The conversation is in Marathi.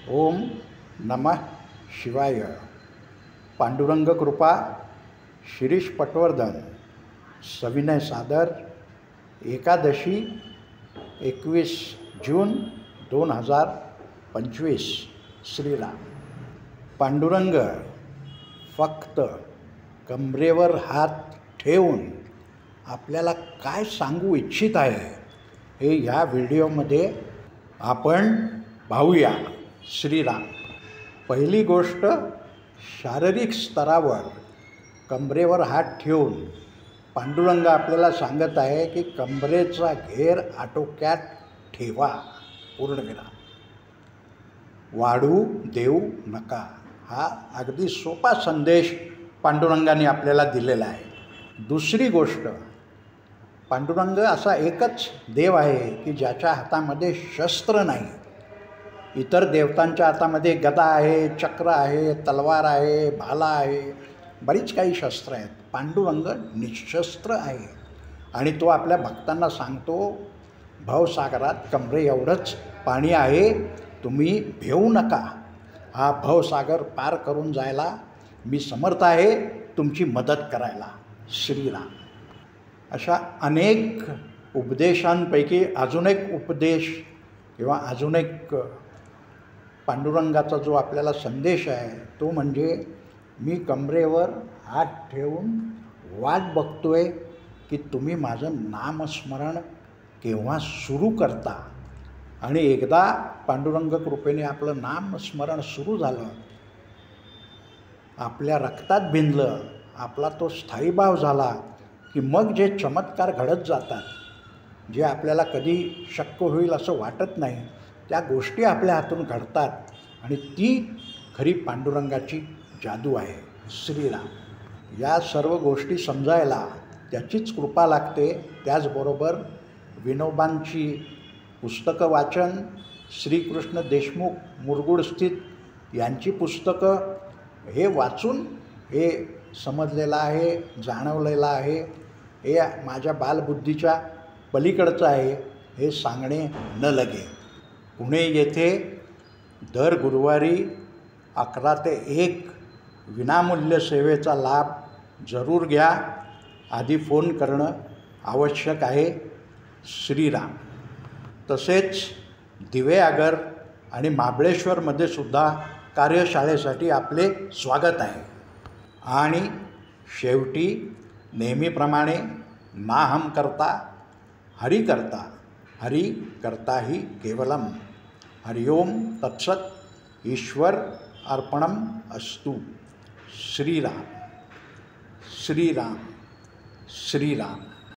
ओम नमः शिवाय. पांडुरंग कृपा शिरीष पटवर्धन. सविनय सादर. एकादशी 21 जून 2025. श्रीराम. पांडुरंग फक्त कमरेवर हात ठेवून आपल्याला काय सांगू इच्छित आहे हे या व्हिडिओमध्ये आपण पाहूया. श्रीराम. पहिली गोष्ट, शारीरिक स्तरावर कमरेवर हात ठेवून पांडुरंग आपल्याला सांगत आहे की कमरेचा घेर आटोक्यात ठेवा. पूर्णविराम. वाढू देऊ नका. हा अगदी सोपा संदेश पांडुरंगाने आपल्याला दिलेला आहे. दुसरी गोष्ट, पांडुरंग असा एकच देव आहे की ज्याच्या हातामध्ये शस्त्र नाही. इतर देवतांच्या हातामध्ये गदा आहे, चक्र आहे, तलवार आहे, भाला आहे, बरीच काही शस्त्र आहेत. पांडुरंग निशस्त्र आहे आणि तो आपल्या भक्तांना सांगतो, भवसागरात कमरे एवढंच पाणी आहे, तुम्ही भेऊ नका. हा भवसागर पार करून जायला मी समर्थ आहे, तुमची मदत करायला. श्रीराम. अशा अनेक उपदेशांपैकी अजून एक उपदेश किंवा अजून एक पांडुरंगाचा जो आपल्याला संदेश आहे तो म्हणजे, मी कमरेवर हात ठेवून वाट बघतोय की तुम्ही माझं नामस्मरण केव्हा सुरू करता. आणि एकदा पांडुरंग कृपेने आपलं नामस्मरण सुरू झालं, आपल्या रक्तात भिनलं, आपला तो स्थायीभाव झाला की मग जे चमत्कार घडत जातात, जे आपल्याला कधी शक्य होईल असं वाटत नाही, त्या गोष्टी आपल्या हातून घडतात आणि ती खरी पांडुरंगाची जादू आहे. श्रीराम. या सर्व गोष्टी समजायला त्याचीच कृपा लागते. त्याचबरोबर विनोबांची पुस्तकं वाचन, श्रीकृष्ण देशमुख मुरगुड स्थित यांची पुस्तकं हे वाचून हे समजलेलं आहे, जाणवलेलं आहे. हे माझ्या बालबुद्धीच्या पलीकडचं आहे हे सांगणे न लगे. पुणे येथे दर गुरुवारी 11 ते 1 विनामूल्य सेवेचा लाभ जरूर घ्या. आधी फोन करणं आवश्यक आहे. श्रीराम. तसेच दिवेआगर आणि महाबळेश्वरमध्ये सुद्धा कार्यशाळेसाठी आपले स्वागत आहे. आणि शेवटी नेहमीप्रमाणे नाहम करता हरि करता, हरि करता ही केवलम. हरिओम तत्सत. ईश्वर अर्पणम अस्तु. श्रीराम. श्रीराम. श्रीराम.